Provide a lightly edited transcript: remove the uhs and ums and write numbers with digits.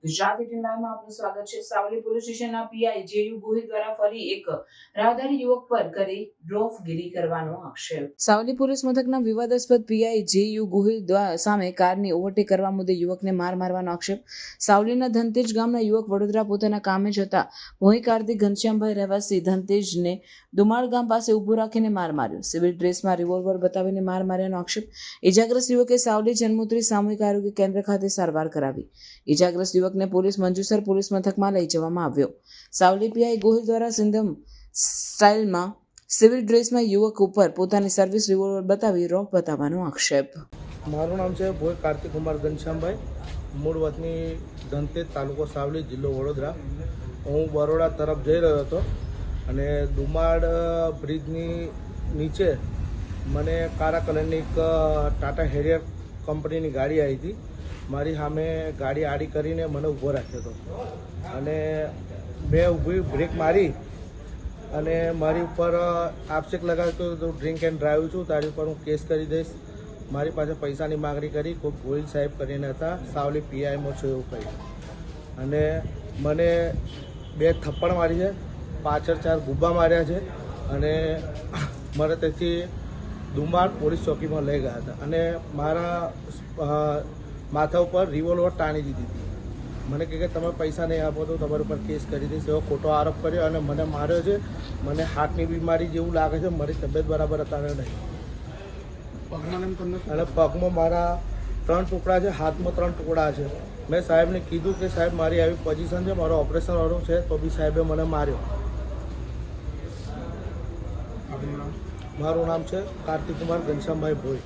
ગુજરાતી ટીમમાં આપનું સ્વાગત છે। સાવલી પોલીસ સ્ટેશનના પીઆઈ જેયુ ગોહિલ દ્વારા ફરી એક રાહદારી યુવક પર કરી ડ્રોફગીરી કરવાનો આક્ષેપ। સાવલી પોલીસ મથકના વિવાદાસ્પદ પીઆઈ જેયુ ગોહિલ સામે કારની ઓવરટેક કરવા મુદ્દે યુવકને માર મારવાનો આક્ષેપ। સાવલીના ધનતેજ ગામના યુવક વડોદરા પોતાના કામે જતા ભોઈ કાર્તિક ઘનશ્યામભાઈ રહેવાસી ધનતેજને દુમાળ ગામ પાસે ઊભો રાખીને માર માર્યો। સિવિલ ડ્રેસમાં રિવોલ્વર બતાવીને માર માર્યાનો આક્ષેપ। ઇજાગ્રસ્ત યુવકે સાવલી જન્મોત્રી સામૂહિક આરોગ્ય કેન્દ્ર ખાતે સારવાર કરાવી। ઇજાગ્રસ્ત યુવકને પોલીસ મંજુસર પોલીસ મથકમાં લઈ જવામાં આવ્યો। સાવલી પીઆઈ ગોહિલ દ્વારા સિંધમ સ્ટાઇલમાં સિવિલ ડ્રેસમાં યુવક ઉપર પોતાની સર્વિસ રિવોલ્વર બતાવી રોક બતાવવાનો આક્ષેપ। મારું નામ છે ભોઈ કાર્તિક કુમાર ઘનશ્યામભાઈ, મૂળ વતની ધનતેજ, તાલુકો સાવલી, જિલ્લો વડોદરા। હું બરોડા તરફ જઈ રહ્યો હતો અને દુમાળ બ્રિજની નીચે મને કાળા કલરની એક ટાટા હેરિયર કંપનીની ગાડી આવી હતી। મારી સામે ગાડી આડી કરીને મને ઊભો રાખ્યો હતો અને મેં ઊભી બ્રેક મારી અને મારી ઉપર આક્ષેપ લગાવ્યો તો ડ્રિંક એન્ડ ડ્રાઈવ છું, તારી ઉપર હું કેસ કરી દઈશ, મારી પાસે પૈસાની માગણી કરી। કોઈ ગોહિલ સાહેબ કરીને હતા, સાવલી પીઆઈમાં છું એવું કહ્યું અને મને 2 થપ્પડ મારી છે, પાછળ 4 ગુબ્બા માર્યા છે અને મને તેથી દુમાળ પોલીસ ચોકીમાં લઈ ગયા હતા અને મારા માથા ઉપર રિવોલ્વર તાણી દીધી હતી। મને કહે કે તમે પૈસા નહીં આપો તો તમારા ઉપર કેસ કરી દઈશ એવો ખોટો આરોપ કર્યો અને મને માર્યો છે। મને હાર્ટની બીમારી જેવું લાગે છે, મારી તબિયત બરાબર અત્યારે નહીં અને પગમાં મારા 3 ટુકડા છે, હાથમાં 3 ટુકડા છે। મેં સાહેબને કીધું કે સાહેબ મારી આવી પોઝિશન છે, મારો ઓપરેશન વાળું છે, તો બી સાહેબે મને માર્યો। મારું નામ છે કાર્તિક કુમાર ઘનશ્યામભાઈ ભોઈ।